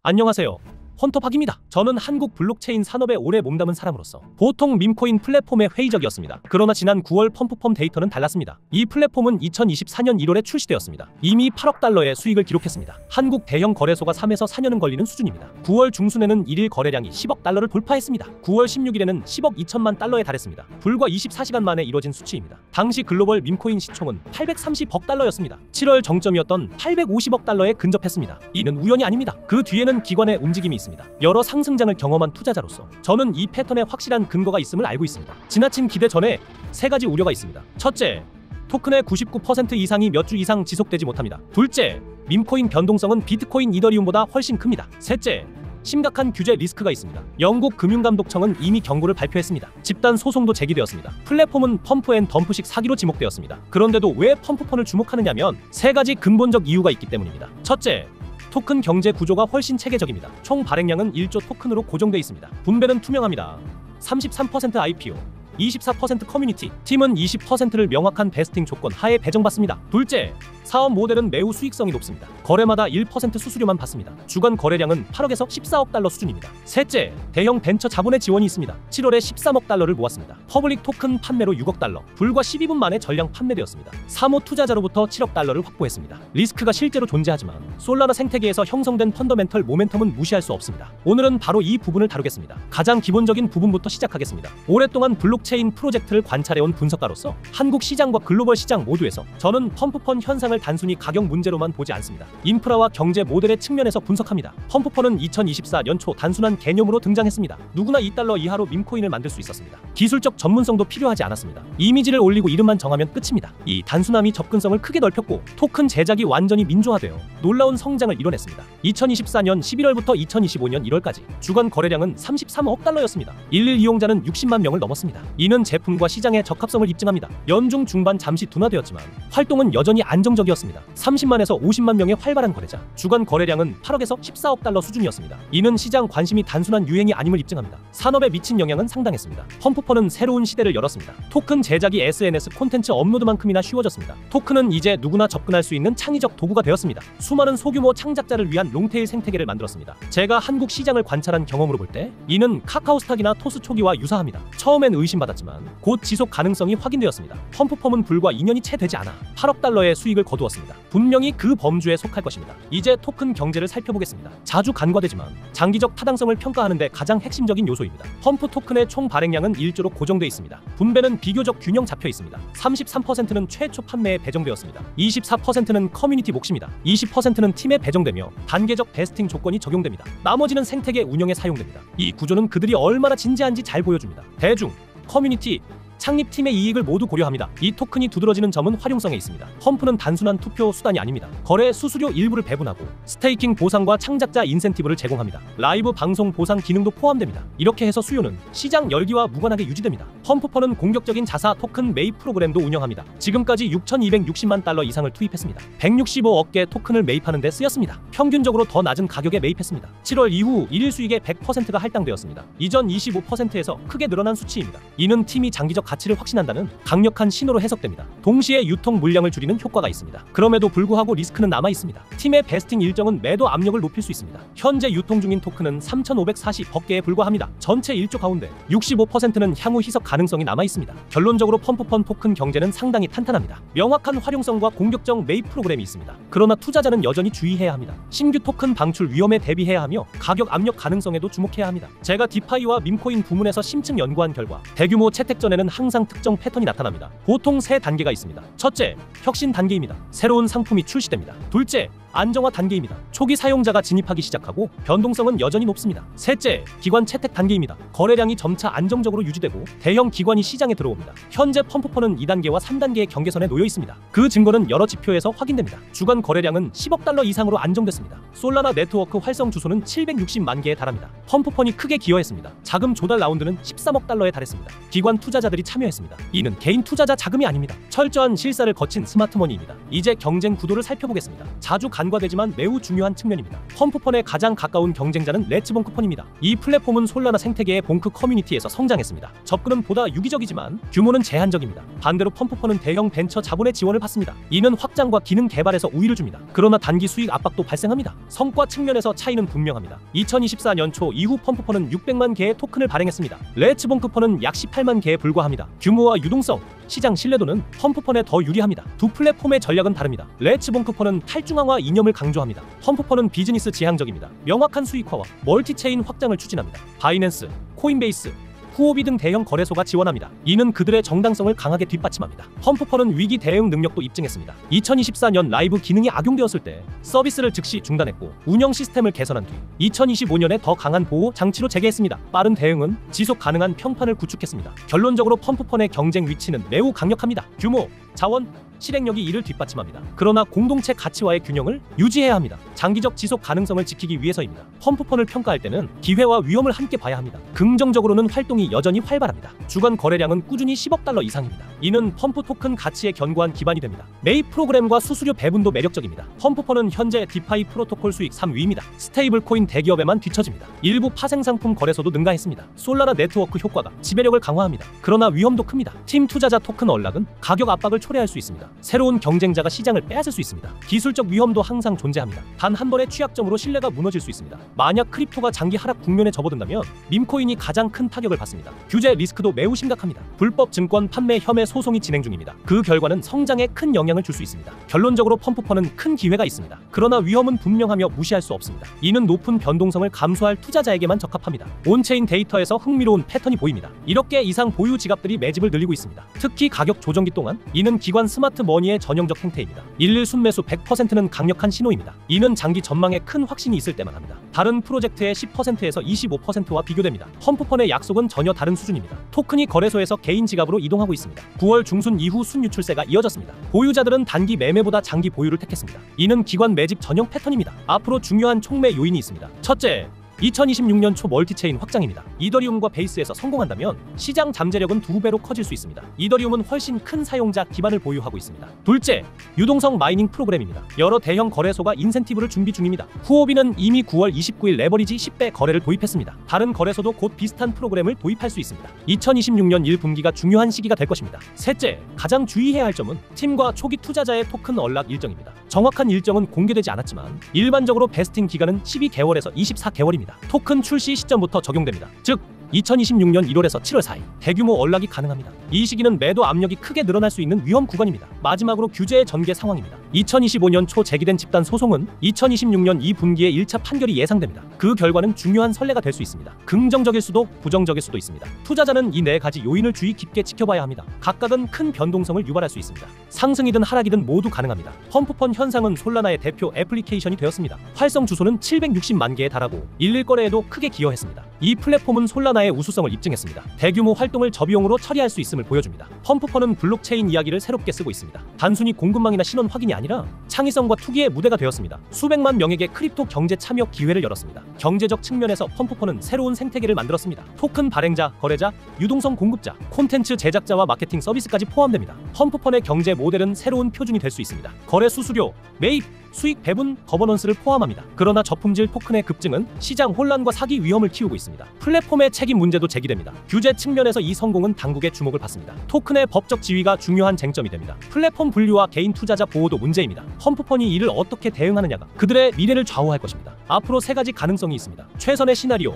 안녕하세요. 헌터박입니다. 저는 한국 블록체인 산업에 오래 몸담은 사람으로서 보통 밈코인 플랫폼에 회의적이었습니다. 그러나 지난 9월 펌프펌 데이터는 달랐습니다. 이 플랫폼은 2024년 1월에 출시되었습니다. 이미 8억 달러의 수익을 기록했습니다. 한국 대형 거래소가 3에서 4년은 걸리는 수준입니다. 9월 중순에는 1일 거래량이 10억 달러를 돌파했습니다. 9월 16일에는 10억 2천만 달러에 달했습니다. 불과 24시간 만에 이뤄진 수치입니다. 당시 글로벌 밈코인 시총은 830억 달러였습니다. 7월 정점이었던 850억 달러에 근접했습니다. 이는 우연이 아닙니다. 그 뒤에는 기관의 움직임이 있습니다. 여러 상승장을 경험한 투자자로서 저는 이 패턴에 확실한 근거가 있음을 알고 있습니다. 지나친 기대 전에 세 가지 우려가 있습니다. 첫째, 토큰의 99% 이상이 몇 주 이상 지속되지 못합니다. 둘째, 밈코인 변동성은 비트코인, 이더리움보다 훨씬 큽니다. 셋째, 심각한 규제 리스크가 있습니다. 영국 금융감독청은 이미 경고를 발표했습니다. 집단 소송도 제기되었습니다. 플랫폼은 펌프앤덤프식 사기로 지목되었습니다. 그런데도 왜 펌프펀을 주목하느냐면 세 가지 근본적 이유가 있기 때문입니다. 첫째, 토큰 경제 구조가 훨씬 체계적입니다. 총 발행량은 1조 토큰으로 고정돼 있습니다. 분배는 투명합니다. 33% IPO, 24% 커뮤니티, 팀은 20%를 명확한 베스팅 조건 하에 배정받습니다. 둘째, 사업 모델은 매우 수익성이 높습니다. 거래마다 1% 수수료만 받습니다. 주간 거래량은 8억에서 14억 달러 수준입니다. 셋째, 대형 벤처 자본의 지원이 있습니다. 7월에 13억 달러를 모았습니다. 퍼블릭 토큰 판매로 6억 달러, 불과 12분 만에 전량 판매되었습니다. 사모 투자자로부터 7억 달러를 확보했습니다. 리스크가 실제로 존재하지만 솔라나 생태계에서 형성된 펀더멘털 모멘텀은 무시할 수 없습니다. 오늘은 바로 이 부분을 다루겠습니다. 가장 기본적인 부분부터 시작하겠습니다. 오랫동안 블록체인 프로젝트를 관찰해온 분석가로서 한국 시장과 글로벌 시장 모두에서 저는 펌프펀 현상을 단순히 가격 문제로만 보지 않습니다. 인프라와 경제 모델의 측면에서 분석합니다. 펌프펀은 2024년 초 단순한 개념으로 등장했습니다. 누구나 2달러 이하로 밈코인을 만들 수 있었습니다. 기술적 전문성도 필요하지 않았습니다. 이미지를 올리고 이름만 정하면 끝입니다. 이 단순함이 접근성을 크게 넓혔고 토큰 제작이 완전히 민주화되어 놀라운 성장을 이뤄냈습니다. 2024년 11월부터 2025년 1월까지 주간 거래량은 33억 달러였습니다. 일일 이용자는 60만 명을 넘었습니다. 이는 제품과 시장의 적합성을 입증합니다. 연중 중반 잠시 둔화되었지만 활동은 여전히 안정적이었습니다. 30만에서 50만 명의 활발한 거래자, 주간 거래량은 8억에서 14억 달러 수준이었습니다. 이는 시장 관심이 단순한 유행이 아님을 입증합니다. 산업에 미친 영향은 상당했습니다. 펌프펀은 새로운 시대를 열었습니다. 토큰 제작이 SNS 콘텐츠 업로드만큼이나 쉬워졌습니다. 토큰은 이제 누구나 접근할 수 있는 창의적 도구가 되었습니다. 수많은 소규모 창작자를 위한 롱테일 생태계를 만들었습니다. 제가 한국 시장을 관찰한 경험으로 볼 때 이는 카카오스탁이나 토스 초기와 유사합니다. 처음엔 의심받았지만 곧 지속 가능성이 확인되었습니다. 펌프펌은 불과 2년이 채 되지 않아 8억 달러의 수익을 거두었습니다. 분명히 그 범주에 속할 것입니다. 이제 토큰 경제를 살펴보겠습니다. 자주 간과되지만 장기적 타당성을 평가하는데 가장 핵심적인 요소입니다. 펌프 토큰의 총 발행량은 1조로 고정돼 있습니다. 분배는 비교적 균형 잡혀 있습니다. 33%는 최초 판매에 배정되었습니다. 24%는 커뮤니티 몫입니다. 20%는 팀에 배정되며 단계적 베스팅 조건이 적용됩니다. 나머지는 생태계 운영에 사용됩니다. 이 구조는 그들이 얼마나 진지한지 잘 보여줍니다. 대중, 커뮤니티, 창립팀의 이익을 모두 고려합니다. 이 토큰이 두드러지는 점은 활용성에 있습니다. 펌프는 단순한 투표 수단이 아닙니다. 거래 수수료 일부를 배분하고 스테이킹 보상과 창작자 인센티브를 제공합니다. 라이브 방송 보상 기능도 포함됩니다. 이렇게 해서 수요는 시장 열기와 무관하게 유지됩니다. 펌프펀은 공격적인 자사 토큰 매입 프로그램도 운영합니다. 지금까지 6,260만 달러 이상을 투입했습니다. 165억 개 토큰을 매입하는 데 쓰였습니다. 평균적으로 더 낮은 가격에 매입했습니다. 7월 이후 1일 수익의 100%가 할당되었습니다. 이전 25%에서 크게 늘어난 수치입니다. 이는 팀이 장기적 가치를 확신한다는 강력한 신호로 해석됩니다. 동시에 유통 물량을 줄이는 효과가 있습니다. 그럼에도 불구하고 리스크는 남아 있습니다. 팀의 베스팅 일정은 매도 압력을 높일 수 있습니다. 현재 유통 중인 토큰은 3,540억 개에 불과합니다. 전체 1조 가운데 65%는 향후 희석 가능성이 남아 있습니다. 결론적으로 펌프펀 토큰 경제는 상당히 탄탄합니다. 명확한 활용성과 공격적 매입 프로그램이 있습니다. 그러나 투자자는 여전히 주의해야 합니다. 신규 토큰 방출 위험에 대비해야 하며 가격 압력 가능성에도 주목해야 합니다. 제가 디파이와 밈코인 부문에서 심층 연구한 결과 대규모 채택 전에는 항상 특정 패턴이 나타납니다. 보통 세 단계가 있습니다. 첫째, 혁신 단계입니다. 새로운 상품이 출시됩니다. 둘째, 안정화 단계입니다. 초기 사용자가 진입하기 시작하고 변동성은 여전히 높습니다. 셋째, 기관 채택 단계입니다. 거래량이 점차 안정적으로 유지되고 대형 기관이 시장에 들어옵니다. 현재 펌프펀은 2단계와 3단계의 경계선에 놓여 있습니다. 그 증거는 여러 지표에서 확인됩니다. 주간 거래량은 10억 달러 이상으로 안정됐습니다. 솔라나 네트워크 활성 주소는 760만 개에 달합니다. 펌프펀이 크게 기여했습니다. 자금 조달 라운드는 13억 달러에 달했습니다. 기관 투자자들이 참여했습니다. 이는 개인 투자자 자금이 아닙니다. 철저한 실사를 거친 스마트머니입니다. 이제 경쟁 구도를 살펴보겠습니다. 자주 간과되지만 매우 중요한 측면입니다. 펌프펀에 가장 가까운 경쟁자는 레츠벙크펀입니다. 이 플랫폼은 솔라나 생태계의 봉크 커뮤니티에서 성장했습니다. 접근은 보다 유기적이지만 규모는 제한적입니다. 반대로 펌프펀은 대형 벤처 자본의 지원을 받습니다. 이는 확장과 기능 개발에서 우위를 줍니다. 그러나 단기 수익 압박도 발생합니다. 성과 측면에서 차이는 분명합니다. 2024년 초 이후 펌프펀은 600만 개의 토큰을 발행했습니다. 레츠벙크펀은 약 18만 개에 불과합니다. 규모와 유동성, 시장 신뢰도는 펌프펀에 더 유리합니다. 두 플랫폼의 전략은 다릅니다. 레츠벙크펀은 탈중앙화 이념을 강조합니다. 펌프펀은 비즈니스 지향적입니다. 명확한 수익화와 멀티체인 확장을 추진합니다. 바이낸스, 코인베이스, 후오비 등 대형 거래소가 지원합니다. 이는 그들의 정당성을 강하게 뒷받침합니다. 펌프펀은 위기 대응 능력도 입증했습니다. 2024년 라이브 기능이 악용되었을 때 서비스를 즉시 중단했고 운영 시스템을 개선한 뒤 2025년에 더 강한 보호 장치로 재개했습니다. 빠른 대응은 지속 가능한 평판을 구축했습니다. 결론적으로 펌프펀의 경쟁 위치는 매우 강력합니다. 규모, 자원, 실행력이 이를 뒷받침합니다. 그러나 공동체 가치와의 균형을 유지해야 합니다. 장기적 지속 가능성을 지키기 위해서입니다. 펌프펀을 평가할 때는 기회와 위험을 함께 봐야 합니다. 긍정적으로는 활동이 여전히 활발합니다. 주간 거래량은 꾸준히 10억 달러 이상입니다. 이는 펌프 토큰 가치의 견고한 기반이 됩니다. 매입 프로그램과 수수료 배분도 매력적입니다. 펌프펀은 현재 디파이 프로토콜 수익 3위입니다. 스테이블 코인 대기업에만 뒤처집니다. 일부 파생상품 거래소도 능가했습니다. 솔라나 네트워크 효과가 지배력을 강화합니다. 그러나 위험도 큽니다. 팀 투자자 토큰 언락은 가격 압박을 초래할 수 있습니다. 새로운 경쟁자가 시장을 빼앗을 수 있습니다. 기술적 위험도 항상 존재합니다. 단 한 번의 취약점으로 신뢰가 무너질 수 있습니다. 만약 크립토가 장기 하락 국면에 접어든다면 밈코인이 가장 큰 타격을 받습니다. 규제 리스크도 매우 심각합니다. 불법 증권 판매 혐의 소송이 진행 중입니다. 그 결과는 성장에 큰 영향을 줄 수 있습니다. 결론적으로 펌프펀은 큰 기회가 있습니다. 그러나 위험은 분명하며 무시할 수 없습니다. 이는 높은 변동성을 감수할 투자자에게만 적합합니다. 온체인 데이터에서 흥미로운 패턴이 보입니다. 1억 개 이상 보유 지갑들이 매집을 늘리고 있습니다. 특히 가격 조정기 동안 이는 기관 스마트 머니의 전형적 행태입니다. 일일 순매수 100%는 강력한 신호입니다. 이는 장기 전망에 큰 확신이 있을 때만 합니다. 다른 프로젝트의 10%에서 25%와 비교됩니다. 펌프펀의 약속은 전혀 다른 수준입니다. 토큰이 거래소에서 개인 지갑으로 이동하고 있습니다. 9월 중순 이후 순유출세가 이어졌습니다. 보유자들은 단기 매매보다 장기 보유를 택했습니다. 이는 기관 매집 전형 패턴입니다. 앞으로 중요한 촉매 요인이 있습니다. 첫째, 2026년 초 멀티체인 확장입니다. 이더리움과 베이스에서 성공한다면 시장 잠재력은 2배로 커질 수 있습니다. 이더리움은 훨씬 큰 사용자 기반을 보유하고 있습니다. 둘째, 유동성 마이닝 프로그램입니다. 여러 대형 거래소가 인센티브를 준비 중입니다. 후오비는 이미 9월 29일 레버리지 10배 거래를 도입했습니다. 다른 거래소도 곧 비슷한 프로그램을 도입할 수 있습니다. 2026년 1분기가 중요한 시기가 될 것입니다. 셋째, 가장 주의해야 할 점은 팀과 초기 투자자의 토큰 언락 일정입니다. 정확한 일정은 공개되지 않았지만 일반적으로 베스팅 기간은 12개월에서 24개월입니다. 토큰 출시 시점부터 적용됩니다. 즉 2026년 1월에서 7월 사이 대규모 언락이 가능합니다. 이 시기는 매도 압력이 크게 늘어날 수 있는 위험 구간입니다. 마지막으로 규제의 전개 상황입니다. 2025년 초 제기된 집단 소송은 2026년 2분기에 1차 판결이 예상됩니다. 그 결과는 중요한 선례가 될 수 있습니다. 긍정적일 수도 부정적일 수도 있습니다. 투자자는 이 네 가지 요인을 주의 깊게 지켜봐야 합니다. 각각은 큰 변동성을 유발할 수 있습니다. 상승이든 하락이든 모두 가능합니다. 펌프펀 현상은 솔라나의 대표 애플리케이션이 되었습니다. 활성 주소는 760만 개에 달하고 일일 거래에도 크게 기여했습니다. 이 플랫폼은 솔라나의 우수성을 입증했습니다. 대규모 활동을 저비용으로 처리할 수 있음을 보여줍니다. 펌프펀은 블록체인 이야기를 새롭게 쓰고 있습니다. 단순히 공급망이나 신원 확인이 아니라 창의성과 투기의 무대가 되었습니다. 수백만 명에게 크립토 경제 참여 기회를 열었습니다. 경제적 측면에서 펌프펀은 새로운 생태계를 만들었습니다. 토큰 발행자, 거래자, 유동성 공급자, 콘텐츠 제작자와 마케팅 서비스까지 포함됩니다. 펌프펀의 경제 모델은 새로운 표준이 될 수 있습니다. 거래 수수료, 매입, 수익 배분, 거버넌스를 포함합니다. 그러나 저품질 토큰의 급증은 시장 혼란과 사기 위험을 키우고 있습니다. 플랫폼의 책임 문제도 제기됩니다. 규제 측면에서 이 성공은 당국의 주목을 받습니다. 토큰의 법적 지위가 중요한 쟁점이 됩니다. 플랫폼 분류와 개인 투자자 보호도 문제입니다. 펌프펀이 이를 어떻게 대응하느냐가 그들의 미래를 좌우할 것입니다. 앞으로 세 가지 가능성이 있습니다. 최선의 시나리오,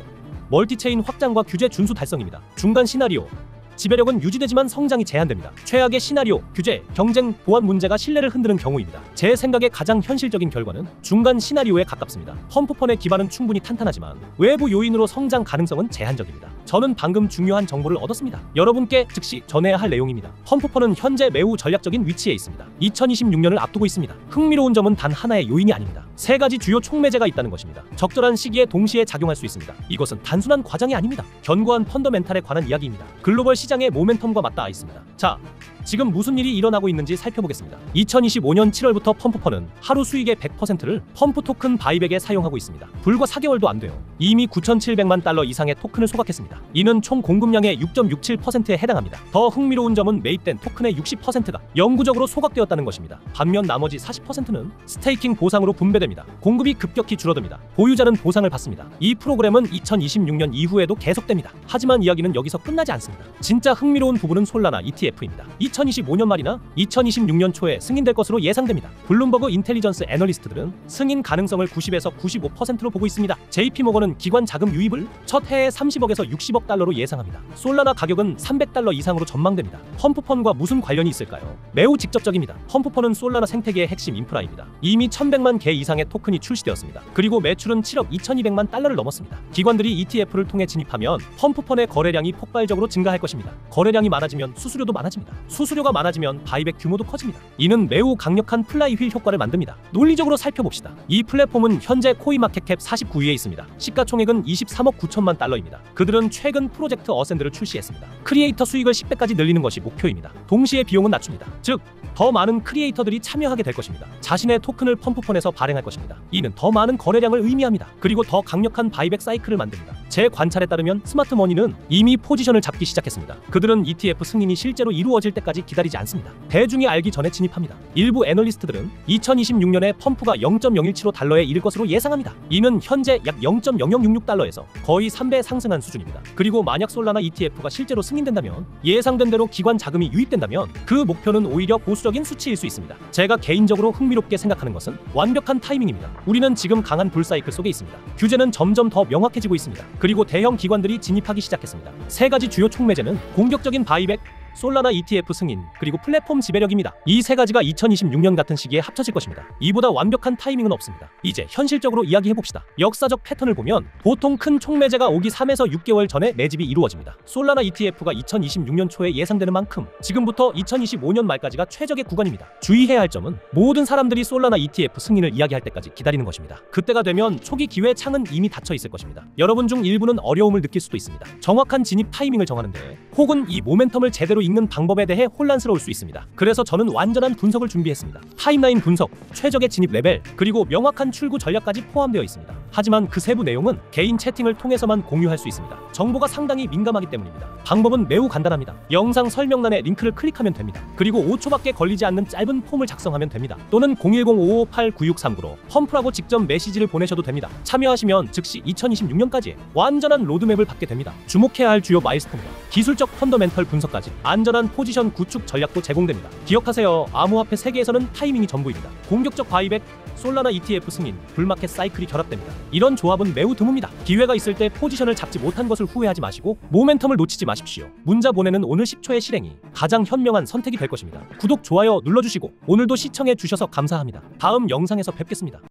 멀티체인 확장과 규제 준수 달성입니다. 중간 시나리오, 지배력은 유지되지만 성장이 제한됩니다. 최악의 시나리오, 규제, 경쟁, 보안 문제가 신뢰를 흔드는 경우입니다. 제 생각에 가장 현실적인 결과는 중간 시나리오에 가깝습니다. 펌프펀의 기반은 충분히 탄탄하지만 외부 요인으로 성장 가능성은 제한적입니다. 저는 방금 중요한 정보를 얻었습니다. 여러분께 즉시 전해야 할 내용입니다. 펌프펀은 현재 매우 전략적인 위치에 있습니다. 2026년을 앞두고 있습니다. 흥미로운 점은 단 하나의 요인이 아닙니다. 세 가지 주요 촉매제가 있다는 것입니다. 적절한 시기에 동시에 작용할 수 있습니다. 이것은 단순한 과정이 아닙니다. 견고한 펀더멘탈에 관한 이야기입니다. 글로벌 시장 시장의 모멘텀과 맞닿아 있습니다. 자, 지금 무슨 일이 일어나고 있는지 살펴보겠습니다. 2025년 7월부터 펌프펀은 하루 수익의 100%를 펌프 토큰 바이백에 사용하고 있습니다. 불과 4개월도 안 돼요. 이미 9,700만 달러 이상의 토큰을 소각했습니다. 이는 총 공급량의 6.67%에 해당합니다. 더 흥미로운 점은 매입된 토큰의 60%가 영구적으로 소각되었다는 것입니다. 반면 나머지 40%는 스테이킹 보상으로 분배됩니다. 공급이 급격히 줄어듭니다. 보유자는 보상을 받습니다. 이 프로그램은 2026년 이후에도 계속됩니다. 하지만 이야기는 여기서 끝나지 않습니다. 진짜 흥미로운 부분은 솔라나 ETF입니다. 2025년 말이나 2026년 초에 승인될 것으로 예상됩니다. 블룸버그 인텔리전스 애널리스트들은 승인 가능성을 90에서 95%로 보고 있습니다. JP모건은 기관 자금 유입을 첫 해에 30억에서 60억 달러로 예상합니다. 솔라나 가격은 300달러 이상으로 전망됩니다. 펌프펀과 무슨 관련이 있을까요? 매우 직접적입니다. 펌프펀은 솔라나 생태계의 핵심 인프라입니다. 이미 1100만 개 이상의 토큰이 출시되었습니다. 그리고 매출은 7억 2200만 달러를 넘었습니다. 기관들이 ETF를 통해 진입하면 펌프펀의 거래량이 폭발적으로 증가할 것입니다. 거래량이 많아지면 수수료도 많아집니다. 수수료가 많아지면 바이백 규모도 커집니다. 이는 매우 강력한 플라이휠 효과를 만듭니다. 논리적으로 살펴봅시다. 이 플랫폼은 현재 코인마켓캡 49위에 있습니다. 시가총액은 23억 9천만 달러입니다. 그들은 최근 프로젝트 어센드를 출시했습니다. 크리에이터 수익을 10배까지 늘리는 것이 목표입니다. 동시에 비용은 낮춥니다. 즉, 더 많은 크리에이터들이 참여하게 될 것입니다. 자신의 토큰을 펌프펀에서 발행할 것입니다. 이는 더 많은 거래량을 의미합니다. 그리고 더 강력한 바이백 사이클을 만듭니다. 제 관찰에 따르면 스마트머니는 이미 포지션을 잡기 시작했습니다. 그들은 ETF 승인이 실제로 이루어질 때까지 기다리지 않습니다. 대중이 알기 전에 진입합니다. 일부 애널리스트들은 2026년에 펌프가 0.017달러에 이를 것으로 예상합니다. 이는 현재 약 0.0066달러에서 거의 3배 상승한 수준입니다. 그리고 만약 솔라나 ETF가 실제로 승인된다면, 예상된 대로 기관 자금이 유입된다면 그 목표는 오히려 보수적인 수치일 수 있습니다. 제가 개인적으로 흥미롭게 생각하는 것은 완벽한 타이밍입니다. 우리는 지금 강한 불사이클 속에 있습니다. 규제는 점점 더 명확해지고 있습니다. 그리고 대형 기관들이 진입하기 시작했습니다. 세 가지 주요 촉매제는 공격적인 바이백, 솔라나 ETF 승인, 그리고 플랫폼 지배력입니다. 이 세 가지가 2026년 같은 시기에 합쳐질 것입니다. 이보다 완벽한 타이밍은 없습니다. 이제 현실적으로 이야기해봅시다. 역사적 패턴을 보면 보통 큰 촉매제가 오기 3에서 6개월 전에 매집이 이루어집니다. 솔라나 ETF가 2026년 초에 예상되는 만큼 지금부터 2025년 말까지가 최적의 구간입니다. 주의해야 할 점은 모든 사람들이 솔라나 ETF 승인을 이야기할 때까지 기다리는 것입니다. 그때가 되면 초기 기회 창은 이미 닫혀 있을 것입니다. 여러분 중 일부는 어려움을 느낄 수도 있습니다. 정확한 진입 타이밍을 정하는데, 혹은 이 모멘텀을 제대로 읽는 방법에 대해 혼란스러울 수 있습니다. 그래서 저는 완전한 분석을 준비했습니다. 타임라인 분석, 최적의 진입 레벨, 그리고 명확한 출구 전략까지 포함되어 있습니다. 하지만 그 세부 내용은 개인 채팅을 통해서만 공유할 수 있습니다. 정보가 상당히 민감하기 때문입니다. 방법은 매우 간단합니다. 영상 설명란에 링크를 클릭하면 됩니다. 그리고 5초밖에 걸리지 않는 짧은 폼을 작성하면 됩니다. 또는 010-558-9639로 펌프라고 직접 메시지를 보내셔도 됩니다. 참여하시면 즉시 2026년까지의 완전한 로드맵을 받게 됩니다. 주목해야 할 주요 마일스톤과 기술적 펀더멘털 분석까지 안전한 포지션 구축 전략도 제공됩니다. 기억하세요. 암호화폐 세계에서는 타이밍이 전부입니다. 공격적 바이백, 솔라나 ETF 승인, 불마켓 사이클이 결합됩니다. 이런 조합은 매우 드뭅니다. 기회가 있을 때 포지션을 잡지 못한 것을 후회하지 마시고 모멘텀을 놓치지 마십시오. 문자 보내는 오늘 10초의 실행이 가장 현명한 선택이 될 것입니다. 구독, 좋아요 눌러주시고 오늘도 시청해 주셔서 감사합니다. 다음 영상에서 뵙겠습니다.